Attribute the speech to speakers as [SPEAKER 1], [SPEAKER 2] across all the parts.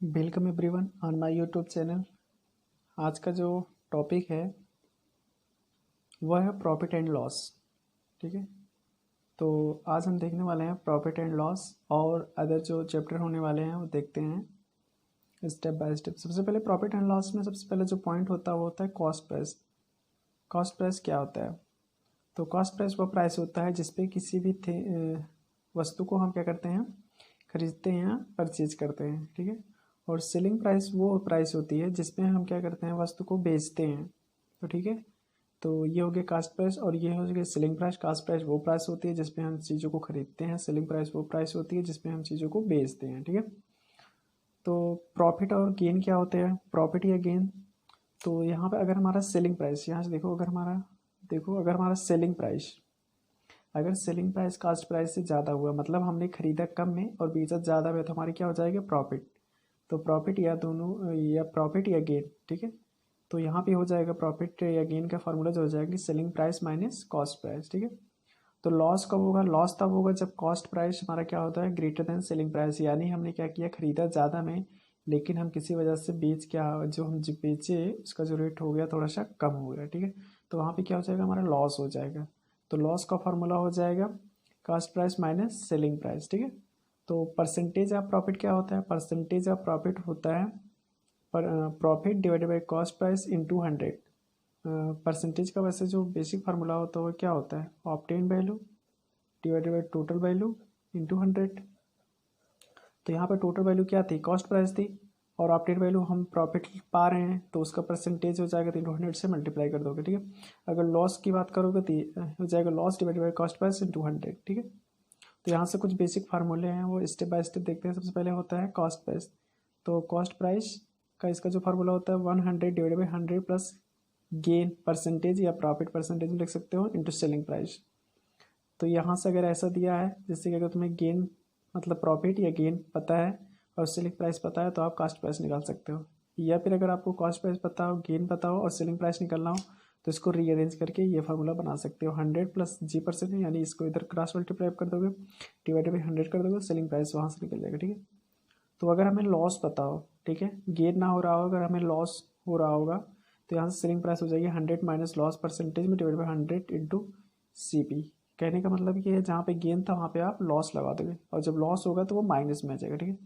[SPEAKER 1] Welcome everyone on my YouTube channel. आज का जो टॉपिक है वह है प्रॉफिट एंड लॉस। ठीक है, तो आज हम देखने वाले हैं प्रॉफिट एंड लॉस, और अदर जो चैप्टर होने वाले हैं वो देखते हैं स्टेप बाय स्टेप। सबसे पहले प्रॉफिट एंड लॉस में सबसे पहले जो पॉइंट होता है वो होता है कॉस्ट प्राइस। कॉस्ट प्राइस क्या होता है? तो कॉस्ट प्राइस वह प्राइस होता है जिसपे किसी भी वस्तु को हम क्या करते हैं, खरीदते हैं या परचेज करते हैं। ठीक है, और सेलिंग प्राइस वो प्राइस होती है जिसमें हम क्या करते हैं, वस्तु को बेचते हैं। तो ठीक है, तो ये हो गया कास्ट प्राइस और ये हो गया सेलिंग प्राइस। कास्ट प्राइस वो प्राइस होती है जिसमें हम चीज़ों को खरीदते हैं, सेलिंग प्राइस वो प्राइस होती है जिसमें हम चीज़ों को बेचते हैं। ठीक है, तो प्रॉफिट और गेन क्या होते हैं? प्रॉफिट या गेन, तो यहाँ पे अगर हमारा सेलिंग प्राइस, यहाँ से देखो, अगर हमारा सेलिंग प्राइस कास्ट प्राइस से ज़्यादा हुआ, मतलब हमने खरीदा कम में और बेचा ज़्यादा में, तो हमारी क्या हो जाएगा? प्रॉफिट। तो प्रॉफिट या दोनों, या प्रॉफिट या गेन। ठीक है, तो यहाँ पे हो जाएगा प्रॉफिट या गेन का फार्मूला जो हो जाएगा selling price minus cost price. ठीक है, तो लॉस कब होगा? लॉस तब होगा जब कॉस्ट प्राइस हमारा क्या होता है, ग्रेटर देन सेलिंग प्राइस। यानी हमने क्या किया, खरीदा ज़्यादा में लेकिन हम किसी वजह से जो हम बेचे उसका जो रेट हो गया थोड़ा सा कम हो गया। ठीक है, तो वहाँ पे क्या हो जाएगा, हमारा लॉस हो जाएगा। तो लॉस का फार्मूला हो जाएगा cost price minus selling price. ठीक है, तो परसेंटेज ऑफ प्रॉफिट क्या होता है? परसेंटेज ऑफ प्रॉफिट होता है profit divided by cost price into 100। Percentage का वैसे जो बेसिक फार्मूला होता है वो क्या होता है, obtain value divided by total value into 100। तो यहाँ पर टोटल वैल्यू क्या थी? कॉस्ट प्राइस थी, और ऑब्टेन वैल्यू हम प्रॉफिट पा रहे हैं तो उसका परसेंटेज हो जाएगा, तो इंटू 100 से मल्टीप्लाई कर दोगे। ठीक है, अगर लॉस की बात करोगे तो हो जाएगा loss divided by cost price into 100। ठीक है, तो यहाँ से कुछ बेसिक फार्मूले हैं वो स्टेप बाय स्टेप देखते हैं। सबसे पहले होता है कॉस्ट प्राइस। तो कॉस्ट प्राइस का इसका जो फार्मूला होता है 100 divided by 100 plus gain percentage या प्रॉफिट परसेंटेज में लिख सकते हो इंटू सेलिंग प्राइस। तो यहाँ से अगर ऐसा दिया है जैसे कि अगर तुम्हें गेन मतलब प्रॉफिट या गेन पता है और सेलिंग प्राइस पता है तो आप कॉस्ट प्राइस निकाल सकते हो। या फिर अगर आपको कॉस्ट प्राइस पता हो, गेन पता हो और सेलिंग प्राइस निकालना हो तो इसको रीअरेंज करके ये फार्मूला बना सकते हो 100 प्लस जी परसेंट, यानी इसको इधर क्रॉस मल्टीप्लाई कर दोगे, डिवाइडेड बाई 100 कर दोगे, सेलिंग प्राइस वहाँ से निकल जाएगा। ठीक है, तो अगर हमें लॉस पता हो, ठीक है, गेन ना हो रहा हो, अगर हमें लॉस हो रहा होगा तो यहाँ से सेलिंग प्राइस हो जाएगी 100 माइनस लॉस परसेंटेज में divide by 100 into C P. कहने का मतलब ये है जहाँ पे गेन था वहाँ पे आप लॉस लगा दोगे और जब लॉस होगा तो वो माइनस में आ जाएगा। ठीक है,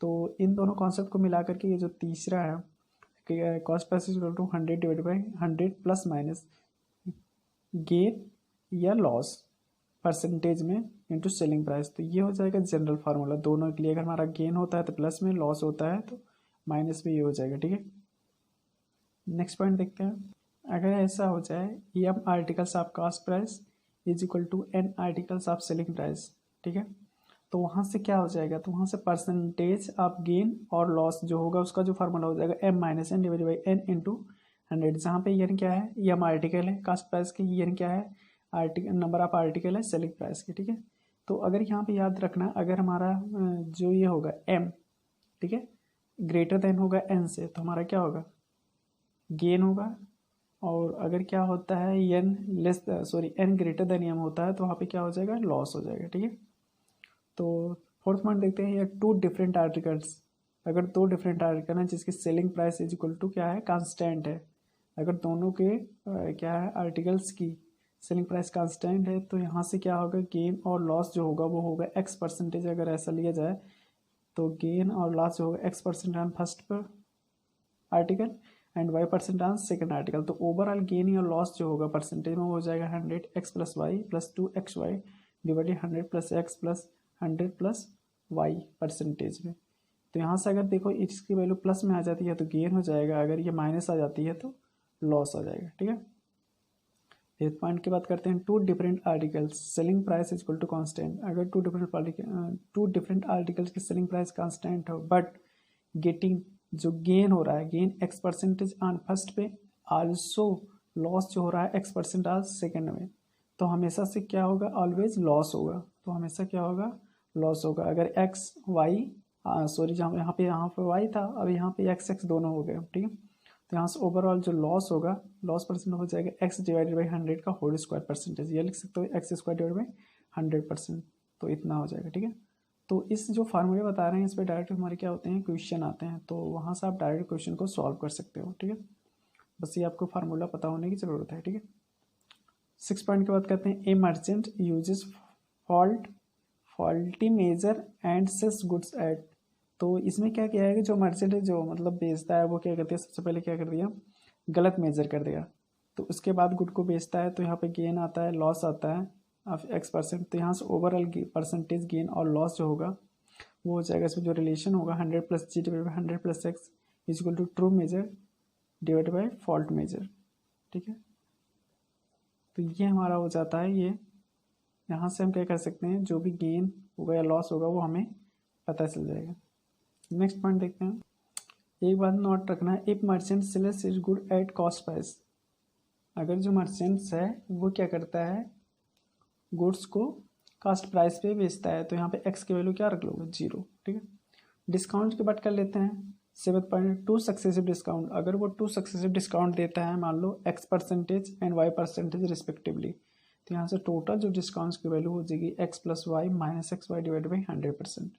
[SPEAKER 1] तो इन दोनों कॉन्सेप्ट को मिला करके ये जो तीसरा है कि cost price is equal to 100 divide by 100 plus minus gain या लॉस परसेंटेज में इंटू सेलिंग प्राइस, तो ये हो जाएगा जनरल फार्मूला दोनों के लिए। अगर हमारा गेन होता है तो प्लस में, लॉस होता है तो माइनस में, ये हो जाएगा। ठीक है, नेक्स्ट पॉइंट देखते हैं। अगर ऐसा हो जाए M articles of cost price is equal to N articles of selling price, ठीक है, तो वहाँ से क्या हो जाएगा, तो वहाँ से परसेंटेज ऑफ गेन और लॉस जो होगा उसका जो फार्मूला हो जाएगा M minus N divide by N into 100। जहाँ पे एन क्या है, एम आर्टिकल है कॉस्ट प्राइस की, एन क्या है, आर्टिकल नंबर ऑफ आर्टिकल है सेलिंग प्राइस की। ठीक है, तो अगर यहाँ पे याद रखना, अगर हमारा जो ये होगा एम, ठीक है, ग्रेटर देन होगा एन से, तो हमारा क्या होगा, गेन होगा। और अगर क्या होता है एन ग्रेटर देन एम होता है तो वहाँ पे क्या हो जाएगा, लॉस हो जाएगा। ठीक है, तो फोर्थ पॉइंट देखते हैं, ये टू डिफरेंट आर्टिकल्स। अगर दो डिफरेंट आर्टिकल हैं जिसकी selling price is equal to क्या है, कांस्टेंट है, अगर दोनों के क्या है आर्टिकल्स की सेलिंग प्राइस कांस्टेंट है तो यहाँ से क्या होगा, गेन और लॉस जो होगा वो होगा एक्स परसेंटेज। अगर ऐसा लिया जाए तो गेन और लॉस जो होगा एक्स परसेंट ऑन फर्स्ट पर article and Y percent on second article. तो ओवरऑल गेन या लॉस जो होगा परसेंटेज में वो हो जाएगा 100 X plus Y plus 2 XY divided 100 plus X plus 100 plus Y percentage में। तो यहाँ से अगर देखो इसकी वैल्यू प्लस में आ जाती है तो गेन हो जाएगा, अगर ये माइनस आ जाती है तो लॉस आ जाएगा। ठीक है, फिफ्थ पॉइंट की बात करते हैं, two different articles selling price is equal to constant. अगर टू डिफरेंट आर्टिकल्स की सेलिंग प्राइस कांस्टेंट हो बट गेटिंग जो गेन हो रहा है, gain X percentage on first पे, आल्सो लॉस जो हो रहा है एक्स परसेंट ऑन सेकेंड में, तो हमेशा से क्या होगा, ऑलवेज लॉस होगा। तो हमेशा क्या होगा, लॉस होगा। अगर एक्स वाई सॉरी, जहाँ यहाँ पे वाई था, अब यहाँ पे एक्स दोनों हो गए। ठीक है, तो यहाँ से ओवरऑल जो लॉस होगा, लॉस परसेंट हो जाएगा x डिवाइडेड बाई 100 का होल स्क्वायर परसेंटेज, ये लिख सकते हो एक्स स्क्वायर डिवाइड बाई 100%, तो इतना हो जाएगा। ठीक है, तो इस जो फार्मूले बता रहे हैं इस पर डायरेक्ट हमारे क्या होते हैं, क्वेश्चन आते हैं, तो वहाँ से आप डायरेक्ट क्वेश्चन को सॉल्व कर सकते हो। ठीक है, बस ये आपको फार्मूला पता होने की ज़रूरत है। ठीक है, 6 पॉइंट के बाद कहते हैं a merchant uses faulty measure and sells goods at. तो इसमें क्या किया है कि जो मर्चेंट है, जो मतलब बेचता है, वो क्या करती है, सबसे पहले क्या कर दिया, गलत मेजर कर दिया, तो उसके बाद गुड को बेचता है, तो यहाँ पे गेन आता है, लॉस आता है ऑफ x%, तो यहाँ से ओवरऑल परसेंटेज गेन और लॉस जो होगा वो हो जाएगा, इसमें जो रिलेशन होगा 100 + g divide by 100 + x equal to true measure divide by fault measure. ठीक है, तो ये हमारा हो जाता है। ये यहाँ से हम क्या कर सकते हैं, जो भी गेन होगा या लॉस होगा वो हमें पता चल जाएगा। नेक्स्ट पॉइंट देखते हैं, एक बात नोट रखना है, if merchant sells is good at cost price, अगर जो मर्चेंट्स है वो क्या करता है, गुड्स को कास्ट प्राइस पे बेचता है, तो यहाँ पे x की वैल्यू क्या रख लोगे, 0। ठीक है, डिस्काउंट की बात कर लेते हैं, 7.2 सक्सेसिव डिस्काउंट, अगर वो 2 सक्सेसिव डिस्काउंट देता है, मान लो x% एंड y% रिस्पेक्टिवली, तो यहाँ से टोटल जो डिस्काउंट्स की वैल्यू हो जाएगी x + y - xy divide by 100%,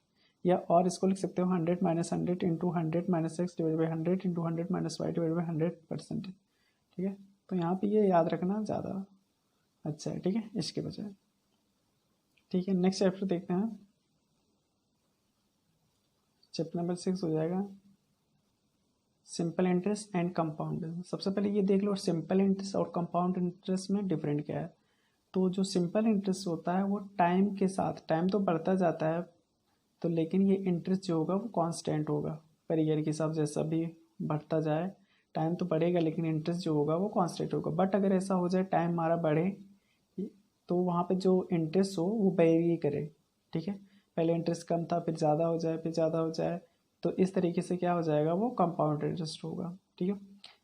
[SPEAKER 1] या और इसको लिख सकते हो 100 - 100 into 100 - x divide by 100 into 100 - y divide by 100%। ठीक है, तो यहाँ पे ये याद रखना ज़्यादा अच्छा है। ठीक है, इसके बजाय। ठीक है, नेक्स्ट चैप्टर देखते हैं, चैप्टर नंबर 6 हो जाएगा simple interest and compound interest. सबसे पहले ये देख लो सिंपल इंटरेस्ट और कंपाउंड इंटरेस्ट में डिफरेंट क्या है। तो जो सिंपल इंटरेस्ट होता है वो टाइम के साथ, टाइम तो बढ़ता जाता है, तो लेकिन ये इंटरेस्ट जो होगा वो कांस्टेंट होगा, पर ईयर के हिसाब से जैसा भी बढ़ता जाए टाइम तो बढ़ेगा, लेकिन इंटरेस्ट जो होगा वो कांस्टेंट होगा। बट अगर ऐसा हो जाए टाइम हमारा बढ़े, तो वहाँ पे जो इंटरेस्ट हो वो वेरी करे। ठीक है, पहले इंटरेस्ट कम था, फिर ज़्यादा हो जाए, फिर ज़्यादा हो जाए, तो इस तरीके से क्या हो जाएगा, वो कंपाउंड इंटरेस्ट होगा। ठीक है,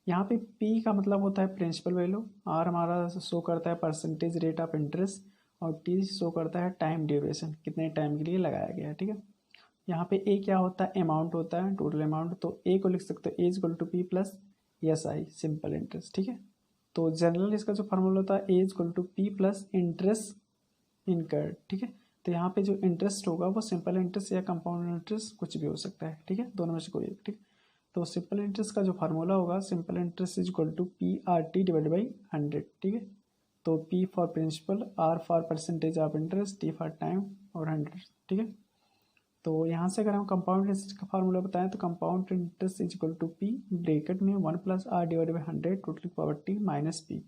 [SPEAKER 1] यहाँ पे P का मतलब होता है प्रिंसिपल वैल्यू, R हमारा शो करता है परसेंटेज रेट ऑफ इंटरेस्ट, और T शो करता है टाइम ड्यूरेशन, कितने टाइम के लिए लगाया गया है। ठीक है, यहाँ पे A क्या होता है, अमाउंट होता है, टोटल अमाउंट, तो A को लिख सकते हो A = P + SI simple interest. ठीक है, तो जनरल इसका जो फार्मूला होता है A = P + इंटरेस्ट इनकर्ड। ठीक है, तो यहाँ पे जो इंटरेस्ट होगा वो सिंपल इंटरेस्ट या कंपाउंड इंटरेस्ट कुछ भी हो सकता है। ठीक है, दोनों में से कोई एक। ठीक, तो सिंपल इंटरेस्ट का जो फार्मूला होगा, simple interest = PRT divide by 100। ठीक है, तो P for principal, R for percentage of interest, T for time और 100। ठीक है, तो यहाँ से अगर हम कंपाउंड इंटरेस्ट का फार्मूला बताएं तो कंपाउंड इंटरेस्ट = P ब्रैकेट में 1 + R divide by 100 total power T - P।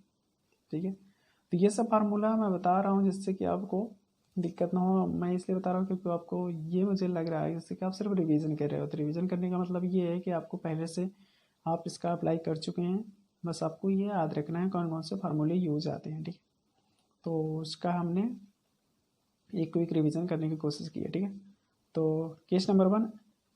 [SPEAKER 1] ठीक है, तो ये सब फार्मूला मैं बता रहा हूँ जिससे कि आपको दिक्कत ना हो। मैं इसलिए बता रहा हूँ क्योंकि आपको ये मुझे लग रहा है जिससे कि आप सिर्फ रिवीजन कर रहे हो, तो रिवीजन करने का मतलब ये है कि आपको पहले से आप इसका अप्लाई कर चुके हैं, बस आपको ये याद रखना है कौन कौन से फार्मूले यूज आते हैं। ठीक है, तो उसका हमने एक क्विक रिवीजन करने की कोशिश की है। ठीक है, तो case number 1,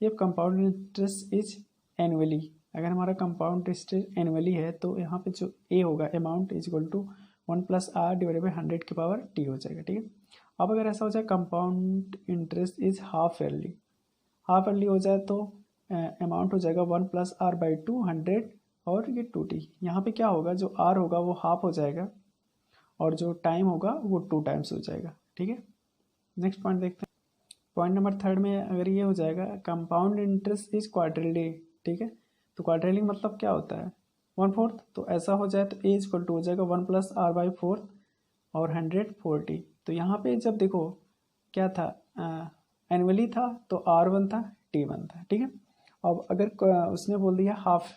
[SPEAKER 1] if compound interest is annually, अगर हमारा कंपाउंड इंटरेस्ट एनुअली है तो यहाँ पे जो ए होगा अमाउंट = 1 + R डिवाइड बाई 100 की पावर T हो जाएगा। ठीक है, अब अगर ऐसा हो जाए compound interest is half yearly, half yearly हो जाए तो अमाउंट हो जाएगा 1 + R बाई 200 और ये 2T। यहाँ पे क्या होगा, जो R होगा वो हाफ हो जाएगा और जो टाइम होगा वो 2 टाइम्स हो जाएगा। ठीक है, नेक्स्ट पॉइंट देखते हैं, पॉइंट नंबर 3 में अगर ये हो जाएगा कंपाउंड इंटरेस्ट इज क्वार्टरली। ठीक है, तो क्वार्टरली मतलब क्या होता है, 1/4, तो ऐसा हो जाए तो A = हो जाएगा 1 + R बाई 4 और 140। तो यहाँ पे जब देखो क्या था, एनुअली था तो R1 था, T1 था। ठीक है, अब अगर उसने बोल दिया हाफ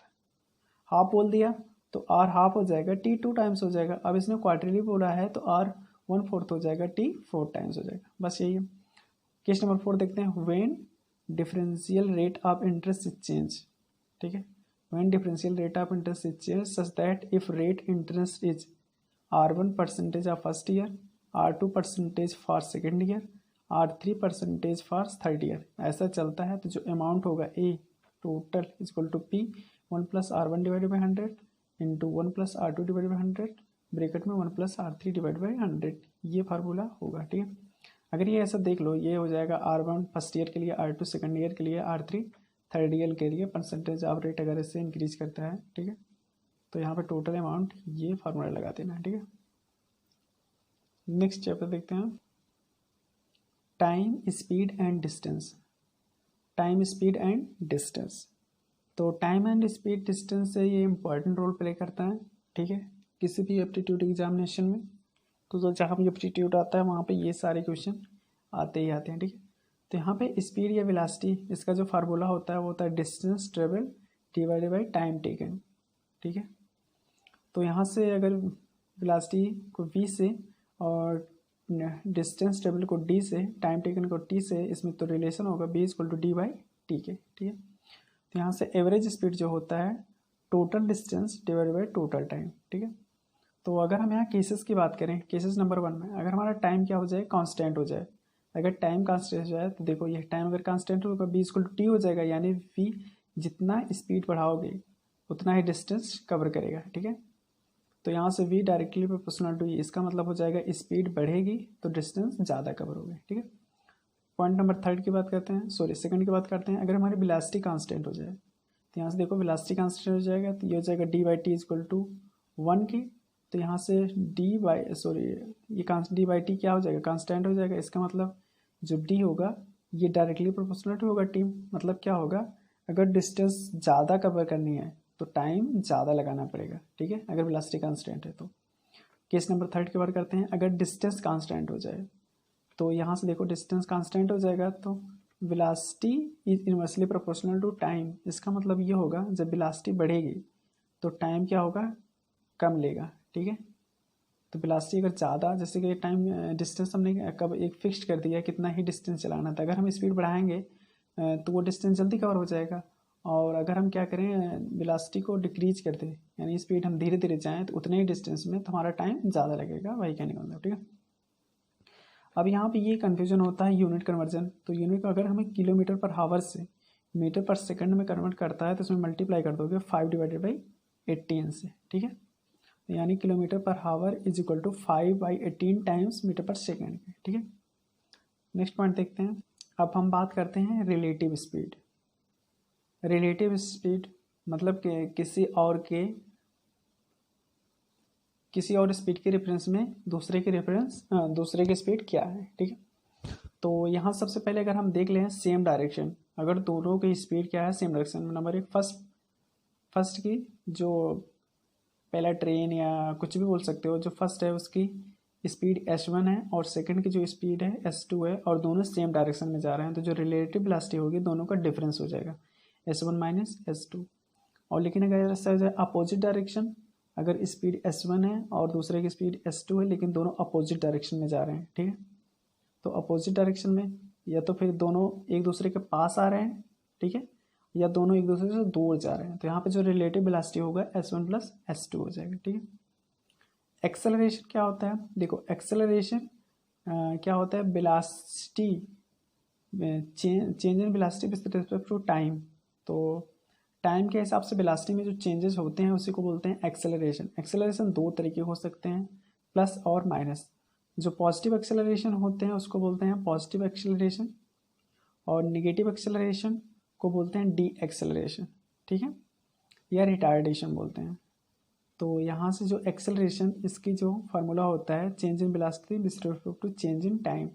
[SPEAKER 1] बोल दिया तो R हाफ हो जाएगा, T 2 टाइम्स हो जाएगा। अब इसने क्वार्टरली बोला है तो R 1/4 हो जाएगा, T 4 टाइम्स हो जाएगा। बस यही है। केस नंबर 4 देखते हैं, when differential rate of interest is change. ठीक है, when differential rate of interest is change such that if rate interest is R1% of first year, R2% for second year, R3% for third year, ऐसा चलता है, तो जो amount होगा A total = P 1 + R1 divide by 100 into 1 + R2 divide by 100 bracket में 1 + R3 divide by 100, ये formula होगा। ठीक है, अगर ये ऐसा देख लो, ये हो जाएगा R1 फर्स्ट ईयर के लिए, R2 सेकंड ईयर के लिए, R3 थर्ड ईयर के लिए परसेंटेज ऑफ रेट अगर इससे इंक्रीज करता है, ठीक है। तो यहाँ पे टोटल अमाउंट ये फार्मूला लगा देना है, ठीक है। नेक्स्ट चैप्टर देखते हैं, time speed and distance. Time speed and distance, तो टाइम एंड स्पीड डिस्टेंस से ये इंपॉर्टेंट रोल प्ले करता है, ठीक है, किसी भी एप्टीट्यूड एग्जामिनेशन में। तो जहाँ भी एप्टीट्यूड आता है वहाँ पे ये सारे क्वेश्चन आते ही आते हैं, ठीक है। तो यहाँ पे स्पीड या वेलोसिटी, इसका जो फार्मूला होता है वो होता है distance travel divided by time taken, ठीक है। तो यहाँ से अगर वेलोसिटी को v से और डिस्टेंस ट्रेवल को d से, टाइम टेकन को t से, इसमें तो रिलेशन होगा b equal to D by T के, ठीक है। तो यहाँ से एवरेज स्पीड जो होता है total distance divided by total time, ठीक है। तो अगर हम यहाँ केसेस की बात करें, केसेस नंबर 1 में अगर हमारा टाइम क्या हो जाए, कांस्टेंट हो जाए। अगर टाइम कांस्टेंट हो जाए तो देखो ये टाइम अगर कांस्टेंट होगा b इक्वल टू टी हो जाएगा, यानी v जितना स्पीड बढ़ाओगे उतना ही डिस्टेंस कवर करेगा, ठीक है। तो यहाँ से v डायरेक्टली प्रोपोर्शनल टू, इसका मतलब हो जाएगा स्पीड बढ़ेगी तो डिस्टेंस ज़्यादा कवर होगा, ठीक है। पॉइंट नंबर 3 की बात करते हैं, सेकंड की बात करते हैं। अगर हमारी वेलोसिटी कांस्टेंट हो जाए, तो यहाँ से देखो वेलोसिटी कांस्टेंट हो जाएगा तो ये हो जाएगा D by T equal to 1 की। तो यहाँ से डी बाई टी क्या हो जाएगा, कांस्टेंट हो जाएगा। इसका मतलब जो डी होगा ये डायरेक्टली प्रोपोर्शनल होगा टी, मतलब क्या होगा, अगर डिस्टेंस ज़्यादा कवर करनी है तो टाइम ज़्यादा लगाना पड़ेगा, ठीक है, अगर वेलोसिटी कांस्टेंट है तो। केस नंबर 3 की बात करते हैं, अगर डिस्टेंस कांस्टेंट हो जाए, तो यहाँ से देखो डिस्टेंस कांस्टेंट हो जाएगा तो velocity is inversely proportional to time. इसका मतलब ये होगा जब वेलोसिटी बढ़ेगी तो टाइम क्या होगा, कम लेगा, ठीक है। तो वेलोसिटी अगर ज़्यादा, जैसे कि टाइम डिस्टेंस हमने कब एक फिक्स्ड कर दिया कितना ही डिस्टेंस चलाना था, अगर हम स्पीड बढ़ाएंगे तो वो डिस्टेंस जल्दी कवर हो जाएगा। और अगर हम क्या करें, वेलोसिटी को डिक्रीज कर दें, यानी स्पीड हम धीरे धीरे जाएँ तो उतने ही डिस्टेंस में तो हमारा टाइम ज़्यादा लगेगा, वही कहने का मतलब, ठीक है। अब यहाँ पे ये कन्फ्यूजन होता है यूनिट कन्वर्जन। तो यूनिट को अगर हमें किलोमीटर पर हावर से मीटर पर सेकंड में कन्वर्ट करता है तो उसमें मल्टीप्लाई कर दोगे 5 डिवाइडेड बाई 18 से, ठीक है। यानी kilometre per hour is equal to 5/18 times metre per second, ठीक है। नेक्स्ट पॉइंट देखते हैं। अब हम बात करते हैं रिलेटिव स्पीड। रिलेटिव स्पीड मतलब कि किसी और स्पीड के रेफरेंस में दूसरे की स्पीड क्या है, ठीक है। तो यहाँ सबसे पहले अगर हम देख लें सेम डायरेक्शन, अगर दोनों की स्पीड क्या है सेम डायरेक्शन में, नंबर 1 फर्स्ट की जो पहला ट्रेन या कुछ भी बोल सकते हो, जो फर्स्ट है उसकी स्पीड s1 है और सेकंड की जो स्पीड है s2 है, और दोनों सेम डायरेक्शन में जा रहे हैं, तो जो रिलेटिव वेलोसिटी होगी दोनों का डिफरेंस हो जाएगा s1 माइनस s2। और लेकिन अगर ऐसा हो जाए अपोजिट डायरेक्शन, अगर स्पीड s1 है और दूसरे की स्पीड s2 है लेकिन दोनों अपोजिट डायरेक्शन में जा रहे हैं, ठीक है। तो अपोजिट डायरेक्शन में या तो फिर दोनों एक दूसरे के पास आ रहे हैं, ठीक है, या दोनों एक दूसरे से दूर जा रहे हैं, तो यहाँ पे जो रिलेटिव वेलोसिटी होगा s1 प्लस s2 हो जाएगा, ठीक है। एक्सेलरेशन क्या होता है, देखो एक्सेलरेशन क्या होता है, velocity change in velocity with respect to time. तो टाइम के हिसाब से वेलोसिटी में जो चेंजेस होते हैं उसी को बोलते हैं एक्सेलरेशन। एक्सेलरेशन 2 तरीके हो सकते हैं, प्लस और माइनस। जो पॉजिटिव एक्सेलरेशन होते हैं उसको बोलते हैं पॉजिटिव एक्सेलरेशन, और निगेटिव एक्सेलरेशन को बोलते हैं डी एक्सेलरेशन, ठीक है, या रिटार्डेशन बोलते हैं। तो यहाँ से जो एक्सेलरेशन, इसकी जो फार्मूला होता है change in velocity with respect to change in time,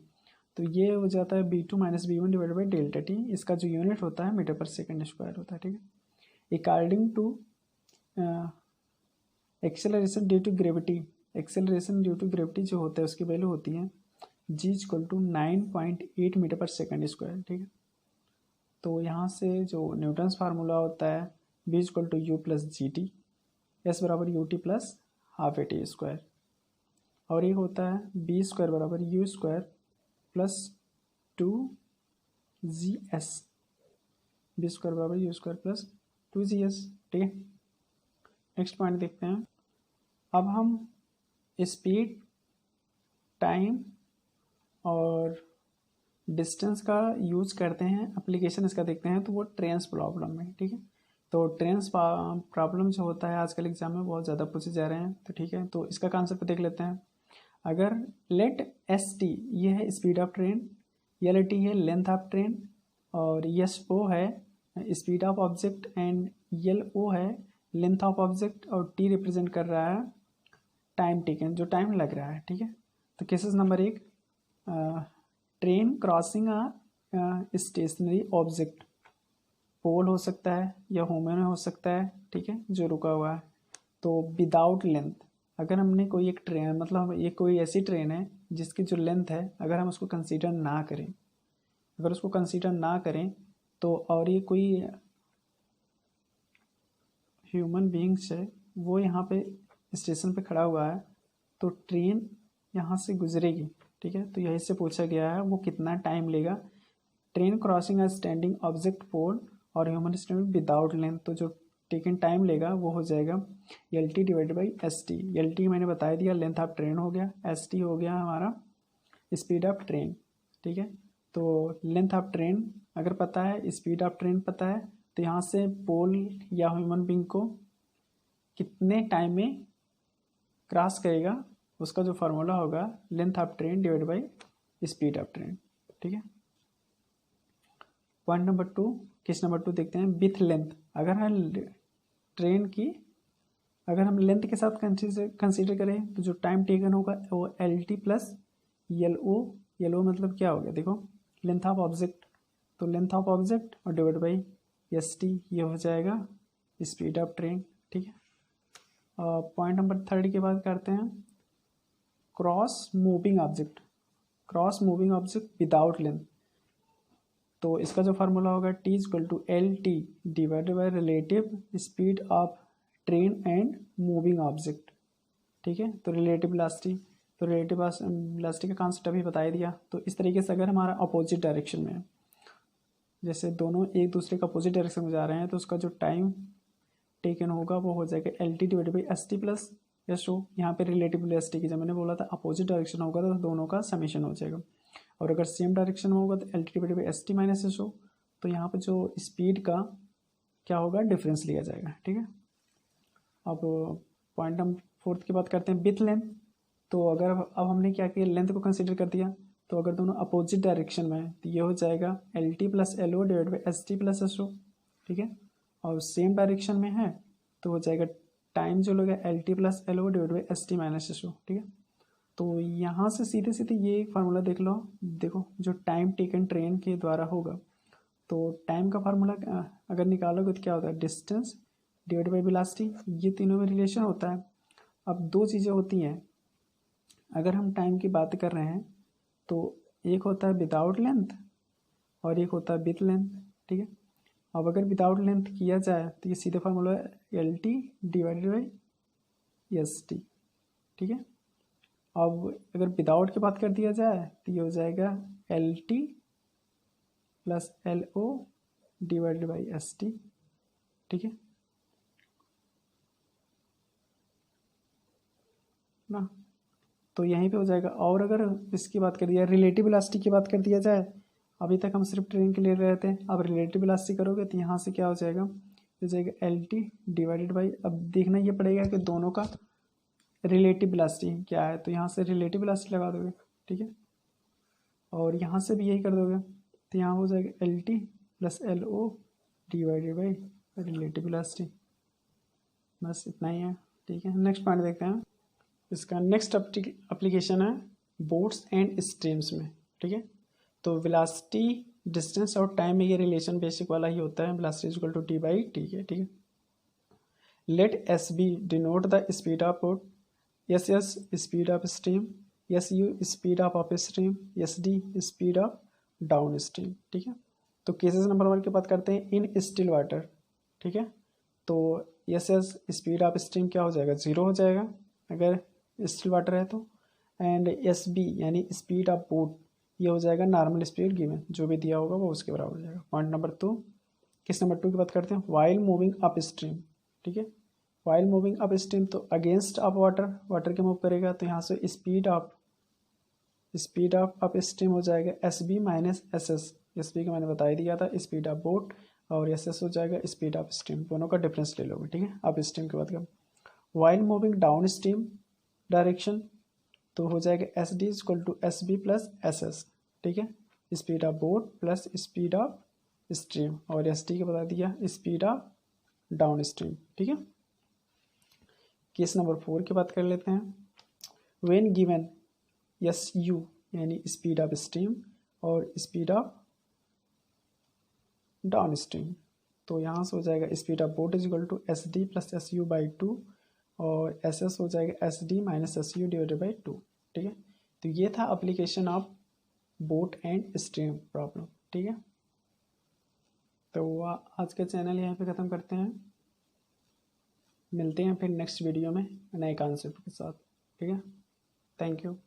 [SPEAKER 1] तो ये हो जाता है b2 minus b1 divided by delta T. इसका जो यूनिट होता है मीटर पर सेकंड स्क्वायर होता है, ठीक है। According to acceleration due to gravity, acceleration due to gravity जो होता है उसकी वैल्यू होती है g equal to 9.8 metre per second square, ठीक है। तो यहाँ से जो न्यूटन्स फार्मूला होता है v equal to u plus g t, s बराबर u t plus half a t square, और ये होता है बी स्क्वायर बराबर u square plus 2gs, v square बराबर यू स्क्वायर प्लस 2gs, ठीक है। नेक्स्ट पॉइंट देखते हैं। अब हम स्पीड, टाइम और डिस्टेंस का यूज करते हैं, एप्लीकेशन इसका देखते हैं, तो वो ट्रेन्स प्रॉब्लम में, ठीक है। तो ट्रेन्स प्रॉब्लम जो होता है आजकल एग्जाम में बहुत ज़्यादा पूछे जा रहे हैं, तो ठीक है, तो इसका कॉन्सेप्ट देख लेते हैं। अगर लेट एस टी ये है speed of train, L T है लेंथ ऑफ ट्रेन, और एस ओ है स्पीड ऑफ ऑब्जेक्ट, एंड यल ओ है लेंथ ऑफ ऑब्जेक्ट, और टी रिप्रेजेंट कर रहा है टाइम टेकन, जो टाइम लग रहा है। ठीक है, तो cases number 1, train crossing a stationary object, pole हो सकता है या ह्यूमन हो सकता है, ठीक है, जो रुका हुआ है। तो विदाउट लेंथ, अगर हमने कोई एक ट्रेन, मतलब ये कोई ऐसी ट्रेन है जिसकी जो लेंथ है, अगर हम उसको कंसीडर ना करें, अगर उसको कंसीडर ना करें तो, और ये कोई ह्यूमन बीइंग्स है, वो यहाँ पे स्टेशन पे खड़ा हुआ है, तो ट्रेन यहाँ से गुजरेगी। ठीक है, तो यही से पूछा गया है वो कितना टाइम लेगा। Train crossing a standing object pole और ह्यूमन स्टैंडिंग विदाउट लेंथ, तो जो टेकन टाइम लेगा वो हो जाएगा L T divide by S T. L T मैंने बता दिया, लेंथ ऑफ ट्रेन हो गया, एस टी हो गया हमारा स्पीड ऑफ ट्रेन। ठीक है, तो लेंथ ऑफ ट्रेन अगर पता है, स्पीड ऑफ ट्रेन पता है, तो यहाँ से पोल या ह्यूमन बीइंग को कितने टाइम में क्रॉस करेगा, उसका जो फार्मूला होगा length of train divide by speed of train. ठीक है, पॉइंट नंबर 2, केस नंबर 2 देखते हैं। विथ लेंथ, अगर हम ट्रेन की अगर हम लेंथ के साथ कंसीडर करें तो जो टाइम टेकन होगा वो एल टी प्लस यल ओ। यल ओ मतलब क्या हो गया, देखो लेंथ ऑफ ऑब्जेक्ट, तो लेंथ ऑफ ऑब्जेक्ट और डिवाइड बाई एस टी, ये हो जाएगा स्पीड ऑफ ट्रेन। ठीक है, पॉइंट नंबर 3 की बात करते हैं। Cross moving object, cross moving object without length, तो इसका जो फार्मूला होगा T equal to L T divided by relative speed of train and moving object. ठीक है, तो रिलेटिव वेलोसिटी, तो रिलेटिव वेलोसिटी का कॉन्सेप्ट अभी बता ही दिया। तो इस तरीके से अगर हमारा अपोजिट डायरेक्शन में है, जैसे दोनों एक दूसरे का अपोजिट डायरेक्शन में जा रहे हैं, तो उसका जो टाइम टेकन होगा वो हो जाएगा L T divide by S T plus S O. यहाँ पे रिलेटिव वेलोसिटी की, जब मैंने बोला था अपोजिट डायरेक्शन होगा तो दोनों का समेशन हो जाएगा, और अगर सेम डायरेक्शन में होगा तो L T divide by S T minus S O. तो यहाँ पे जो स्पीड का क्या होगा, डिफरेंस लिया जाएगा। ठीक है, अब पॉइंट नंबर 4 की बात करते हैं, विथ लेंथ। तो अगर अब हमने क्या किया, लेंथ को कंसीडर कर दिया, तो अगर दोनों अपोजिट डायरेक्शन में है तो ये हो जाएगा L T plus L O divide by S T plus S O. ठीक है, और सेम डायरेक्शन में है तो हो जाएगा टाइम जो लगेगा L T plus L O divide by S T minus S O. ठीक है, तो यहाँ से सीधे सीधे ये एक फार्मूला देख लो, देखो जो टाइम टेकन ट्रेन के द्वारा होगा, तो टाइम का फार्मूला अगर निकालोगे तो क्या होता है, डिस्टेंस डिवाइड बाई वेलोसिटी, ये तीनों में रिलेशन होता है। अब दो चीज़ें होती हैं, अगर हम टाइम की बात कर रहे हैं तो एक होता है विदाउट लेंथ और एक होता है विथ लेंथ। ठीक है, अब अगर विदाउट लेंथ किया जाए तो ये सीधे फार्मूला है L T divided by S T. ठीक है, अब अगर विदाउट की बात कर दिया जाए तो ये हो जाएगा L T plus L O divided by S T. ठीक है ना, तो यहीं पे हो जाएगा। और अगर इसकी बात कर दिया, रिलेटिव वेलोसिटी की बात कर दिया जाए, अभी तक हम सिर्फ ट्रेन के ले रहे थे, अब रिलेटिव वेलोसिटी करोगे तो यहाँ से क्या हो जाएगा, हो जाएगा एल टी डिवाइडेड बाई, अब देखना ये पड़ेगा कि दोनों का रिलेटिव वेलोसिटी क्या है, तो यहाँ से रिलेटिव वेलोसिटी लगा दोगे। ठीक है, और यहाँ से भी यही कर दोगे, तो यहाँ हो जाएगा L T plus L O divided by relative velocity. बस इतना ही है। ठीक है, नेक्स्ट पॉइंट देखते हैं। इसका नेक्स्ट एप्लीकेशन है बोट्स एंड स्ट्रीम्स में। ठीक है, तो वेलोसिटी, डिस्टेंस और टाइम में ये रिलेशन बेसिक वाला ही होता है, velocity is equal to T by T है। ठीक है, let S B denote the speed of boat, S S speed of stream, S U speed of up stream, S D speed of down stream. ठीक है, तो cases number 1 की बात करते हैं, इन स्टिल वाटर। ठीक है, तो S S speed of stream क्या हो जाएगा, 0 हो जाएगा अगर स्टिल वाटर है तो, एंड एस बी यानी स्पीड ऑफ बोट, ये हो जाएगा नॉर्मल स्पीड गिवन, जो भी दिया होगा वो उसके बराबर हो जाएगा। पॉइंट नंबर 2, किस नंबर 2 की बात करते हैं, वाइल मूविंग अप स्ट्रीम। ठीक है, वाइल मूविंग अप स्ट्रीम, तो अगेंस्ट ऑफ वाटर, वाटर के मूव करेगा, तो यहाँ से स्पीड ऑफ अप स्ट्रीम हो जाएगा S B minus S S. S B का मैंने बता ही दिया था स्पीड ऑफ बोट, और एस एस हो जाएगा स्पीड ऑफ स्ट्रीम, दोनों का डिफरेंस ले लोगे। ठीक है, अप स्ट्रीम की बात करें, while moving down stream direction, तो हो जाएगा S D equal to S B plus S S. ठीक है, speed of boat plus speed of stream, और एस टी का बता दिया स्पीड ऑफ डाउन स्ट्रीम। ठीक है, केस नंबर 4 की बात कर लेते हैं। व्हेन गिवन एस यू यानी स्पीड ऑफ स्ट्रीम और स्पीड ऑफ डाउन स्ट्रीम, तो यहाँ से हो जाएगा speed of boat is equal to S D plus S U by 2 और एस एस हो जाएगा S D minus S U divided by 2। ठीक है, तो ये था application of boat and stream problem. ठीक है, तो आज का चैनल यहाँ पे ख़त्म करते हैं, मिलते हैं फिर नेक्स्ट वीडियो में नए कॉन्सेप्ट के साथ। ठीक है, थैंक यू।